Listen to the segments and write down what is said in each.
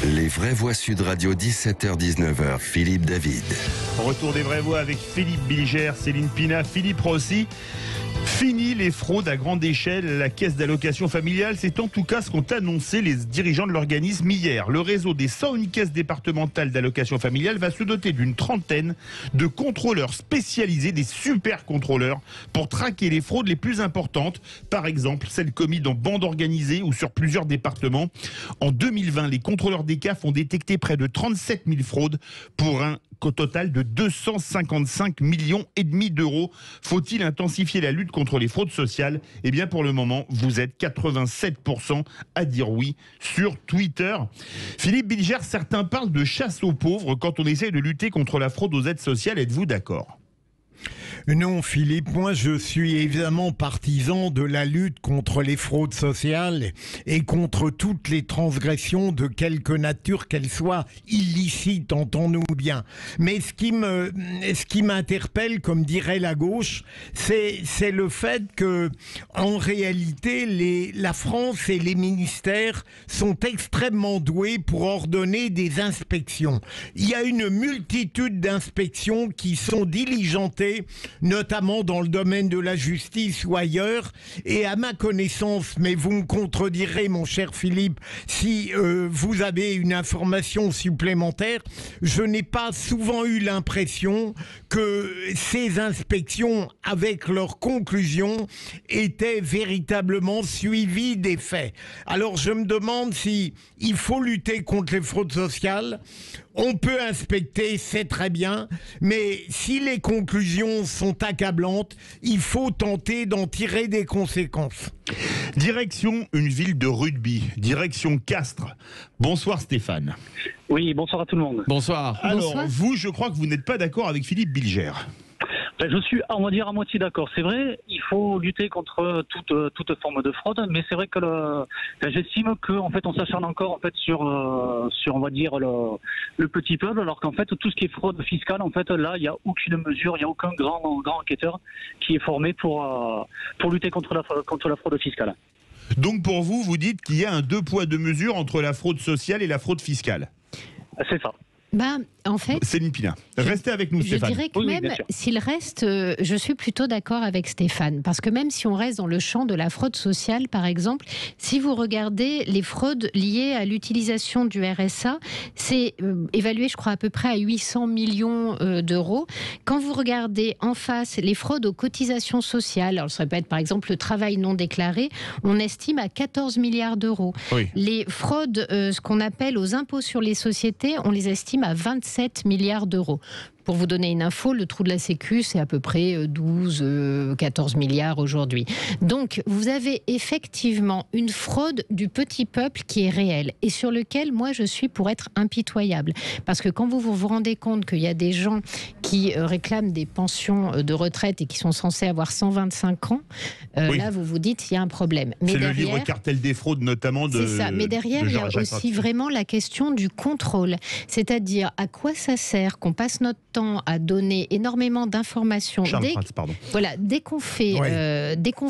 Les vraies voix Sud Radio, 17h-19h, Philippe David. Retour des vraies voix avec Philippe Bilger, Céline Pina, Philippe Rossi. Fini les fraudes à grande échelle. La caisse d'allocation familiale, c'est en tout cas ce qu'ont annoncé les dirigeants de l'organisme hier. Le réseau des 101 caisses départementales d'allocation familiale va se doter d'une trentaine de contrôleurs spécialisés, des super contrôleurs, pour traquer les fraudes les plus importantes. Par exemple, celles commises dans bandes organisées ou sur plusieurs départements. En 2020, les contrôleurs des CAF ont détecté près de 37 000 fraudes pour un total de 255 millions et demi d'euros. Faut-il intensifier la lutte contre les fraudes sociales? Eh bien, pour le moment, vous êtes 87% à dire oui sur Twitter. Philippe Bilger, certains parlent de chasse aux pauvres quand on essaie de lutter contre la fraude aux aides sociales. Êtes-vous d'accord? Non, Philippe, moi je suis évidemment partisan de la lutte contre les fraudes sociales et contre toutes les transgressions de quelque nature qu'elles soient illicites, entendons-nous bien. Mais ce qui m'interpelle, comme dirait la gauche, c'est le fait que, en réalité, la France et les ministères sont extrêmement doués pour ordonner des inspections. Il y a une multitude d'inspections qui sont diligentées, notamment dans le domaine de la justice ou ailleurs, et à ma connaissance, mais vous me contredirez mon cher Philippe si vous avez une information supplémentaire, je n'ai pas souvent eu l'impression que ces inspections, avec leurs conclusions, étaient véritablement suivies des faits. Alors je me demande si il faut lutter contre les fraudes sociales. On peut inspecter, c'est très bien, mais si les conclusions sont accablantes, il faut tenter d'en tirer des conséquences. Direction une ville de rugby, direction Castres. Bonsoir Stéphane. Oui, bonsoir à tout le monde. Bonsoir. Alors, Bonsoir. vous, je crois que vous n'êtes pas d'accord avec Philippe Bilger. Je suis, on va dire, à moitié d'accord. C'est vrai, il faut lutter contre toute forme de fraude, mais c'est vrai que j'estime qu'en fait, on s'acharne encore en fait sur on va dire le petit peuple, alors qu'en fait, tout ce qui est fraude fiscale, en fait, là, il n'y a aucune mesure, il n'y a aucun grand enquêteur qui est formé pour lutter contre la fraude fiscale. Donc pour vous, vous dites qu'il y a un deux poids deux mesures entre la fraude sociale et la fraude fiscale. C'est ça. En fait, Céline Pina, restez avec nous, je Stéphane. dirais que Oui, même bien sûr. s'il reste, je suis plutôt d'accord avec Stéphane, parce que même si on reste dans le champ de la fraude sociale, par exemple, si vous regardez les fraudes liées à l'utilisation du RSA, c'est évalué, je crois, à peu près à 800 millions d'euros. Quand vous regardez en face les fraudes aux cotisations sociales, alors ça peut être par exemple le travail non déclaré, on estime à 14 milliards d'euros. Oui. Les fraudes, ce qu'on appelle aux impôts sur les sociétés, on les estime à 27 milliards d'euros. Pour vous donner une info, le trou de la Sécu, c'est à peu près 14 milliards aujourd'hui. Donc, vous avez effectivement une fraude du petit peuple qui est réelle et sur lequel, moi, je suis pour être impitoyable. Parce que quand vous rendez compte qu'il y a des gens qui réclament des pensions de retraite et qui sont censés avoir 125 ans, Oui. là, vous vous dites, il y a un problème. Mais C'est le derrière, livre Cartel des fraudes, notamment de. c'est ça. Mais derrière, il y a aussi vraiment la question du contrôle. C'est-à-dire, à quoi ça sert qu'on passe notre temps à donner énormément d'informations. Dès qu'on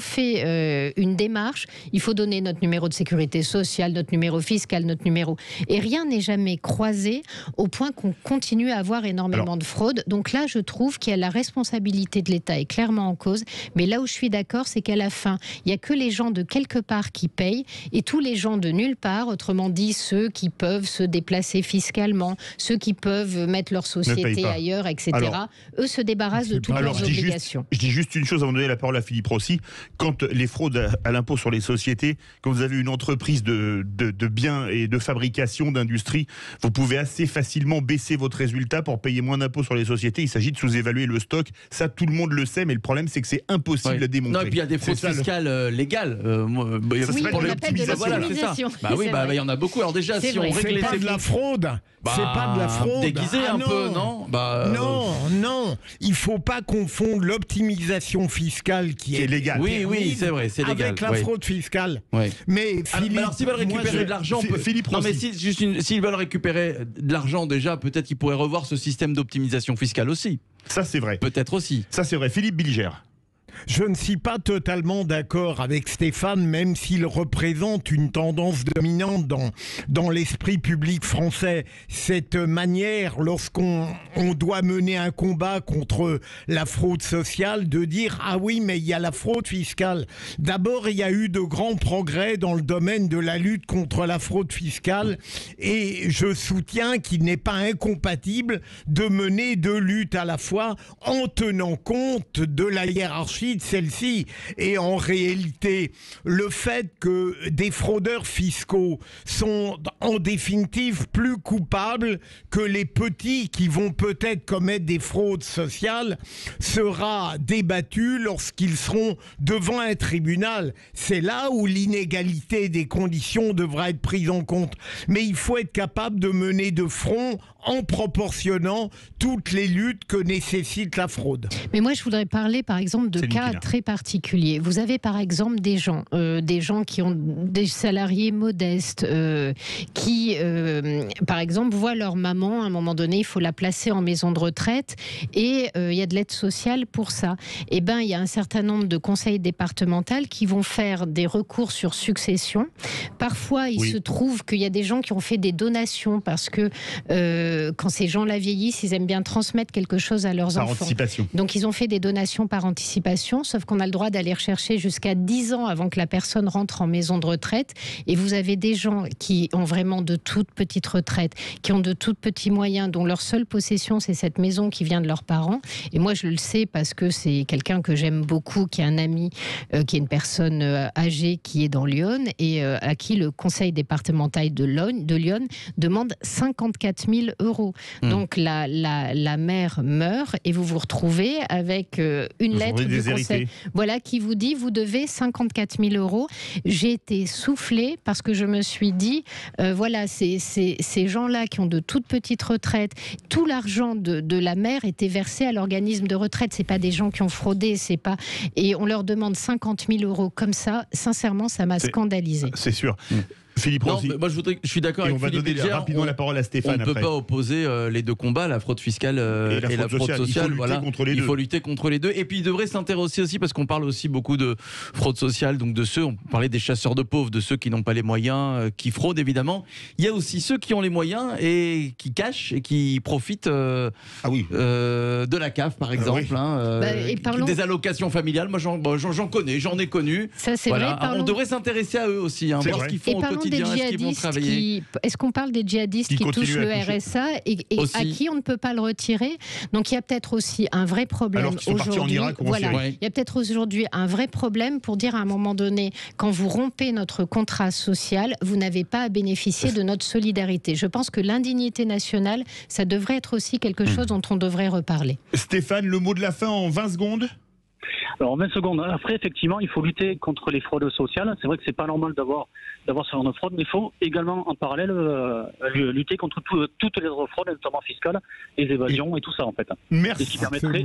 fait, une démarche, il faut donner notre numéro de sécurité sociale, notre numéro fiscal, notre numéro. Et rien n'est jamais croisé au point qu'on continue à avoir énormément de fraude. Donc là, je trouve qu'il y a la responsabilité de l'État est clairement en cause. Mais là où je suis d'accord, c'est qu'à la fin, il n'y a que les gens de quelque part qui payent et tous les gens de nulle part, autrement dit ceux qui peuvent se déplacer fiscalement, ceux qui peuvent mettre leur société ailleurs, etc. Alors, eux se débarrassent de toutes leurs obligations. Je dis juste une chose avant de donner la parole à Philippe Rossi. Quand les fraudes à l'impôt sur les sociétés, quand vous avez une entreprise de biens et de fabrication, d'industrie, vous pouvez assez facilement baisser votre résultat pour payer moins d'impôts sur les sociétés. Il s'agit de sous-évaluer le stock. Ça, tout le monde le sait, mais le problème, c'est que c'est impossible à démontrer. Non, et puis il y a des fraudes fiscales légales. Pour l'optimisation. Voilà, c'est ça. Il y en a beaucoup. Alors déjà, si on réglait c'est pas de la fraude. C'est pas de la fraude. Déguisé un peu, non Non, il faut pas confondre l'optimisation fiscale qui est légale. Oui, c'est vrai, c'est légal. Avec la fraude fiscale. Oui. Mais Philippe, alors s'ils veulent récupérer de l'argent, s'ils veulent récupérer de l'argent déjà, peut-être qu'ils pourraient revoir ce système d'optimisation fiscale aussi. Ça c'est vrai. Peut-être aussi. Ça c'est vrai. Philippe Bilger. Je ne suis pas totalement d'accord avec Stéphane, même s'il représente une tendance dominante dans l'esprit public français. Cette manière, lorsqu'on doit mener un combat contre la fraude sociale, de dire « Ah oui, mais il y a la fraude fiscale ». D'abord, il y a eu de grands progrès dans le domaine de la lutte contre la fraude fiscale et je soutiens qu'il n'est pas incompatible de mener deux luttes à la fois en tenant compte de la hiérarchie de celle-ci. Et en réalité, le fait que des fraudeurs fiscaux sont en définitive plus coupables que les petits qui vont peut-être commettre des fraudes sociales sera débattu lorsqu'ils seront devant un tribunal. C'est là où l'inégalité des conditions devra être prise en compte. Mais il faut être capable de mener de front en proportionnant toutes les luttes que nécessite la fraude. Mais moi, je voudrais parler, par exemple, de cas très particuliers. Vous avez, par exemple, des gens qui ont des salariés modestes, qui, par exemple, voient leur maman, à un moment donné, il faut la placer en maison de retraite, et il y a de l'aide sociale pour ça. Eh bien, il y a un certain nombre de conseils départementaux qui vont faire des recours sur succession. Parfois, il se trouve qu'il y a des gens qui ont fait des donations parce que quand ces gens-là vieillissent, ils aiment bien transmettre quelque chose à leurs enfants. Par anticipation. Donc, ils ont fait des donations par anticipation, sauf qu'on a le droit d'aller rechercher jusqu'à 10 ans avant que la personne rentre en maison de retraite. Et vous avez des gens qui ont vraiment de toutes petites retraites, qui ont de toutes petits moyens, dont leur seule possession, c'est cette maison qui vient de leurs parents. Et moi, je le sais parce que c'est quelqu'un que j'aime beaucoup, qui est un ami, qui est une personne âgée qui est dans Lyon et à qui le conseil départemental de Lyon demande 54 000 €. Donc la mère meurt et vous vous retrouvez avec une lettre du conseil qui vous dit vous devez 54 000 €. J'ai été soufflée parce que je me suis dit ces gens-là qui ont de toutes petites retraites, tout l'argent de la mère était versé à l'organisme de retraite. C'est pas des gens qui ont fraudé, et on leur demande 50 000 € comme ça. Sincèrement, ça m'a scandalisé. C'est sûr. Philippe Rossi. Moi, je suis d'accord avec Philippe Bilger. On va donner rapidement la parole à Stéphane. On ne peut pas opposer les deux combats, la fraude fiscale et la fraude sociale. Il faut lutter contre les deux. Et puis, il devrait s'intéresser aussi, parce qu'on parle aussi beaucoup de fraude sociale, donc de ceux, on parlait des chasseurs de pauvres, de ceux qui n'ont pas les moyens, qui fraudent évidemment. Il y a aussi ceux qui ont les moyens et qui cachent et qui profitent de la CAF, par exemple. Des allocations familiales. Moi, j'en connais, j'en ai connu. Ça, c'est vrai. On devrait s'intéresser à eux aussi, voir ce qu'ils font au quotidien. Est-ce qu'on parle des djihadistes qui touchent le RSA et à qui on ne peut pas le retirer? Donc il y a peut-être aussi un vrai problème aujourd'hui. Il y a peut-être aujourd'hui un vrai problème pour dire à un moment donné, quand vous rompez notre contrat social, vous n'avez pas à bénéficier de notre solidarité. Je pense que l'indignité nationale, ça devrait être aussi quelque chose dont on devrait reparler. Stéphane, le mot de la fin en 20 secondes. Alors, 20 secondes. Après, effectivement, il faut lutter contre les fraudes sociales. C'est vrai que c'est pas normal d'avoir ce genre de fraude, mais il faut également, en parallèle, lutter contre toutes les autres fraudes, notamment fiscales, les évasions et tout ça, en fait. Merci. Et ce qui permettrait,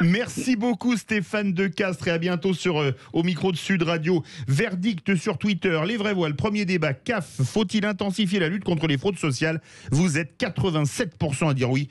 Merci beaucoup, Stéphane Decastre, et à bientôt au micro de Sud Radio. Verdict sur Twitter. Les vraies voix. Le premier débat. CAF. Faut-il intensifier la lutte contre les fraudes sociales? Vous êtes 87% à dire oui.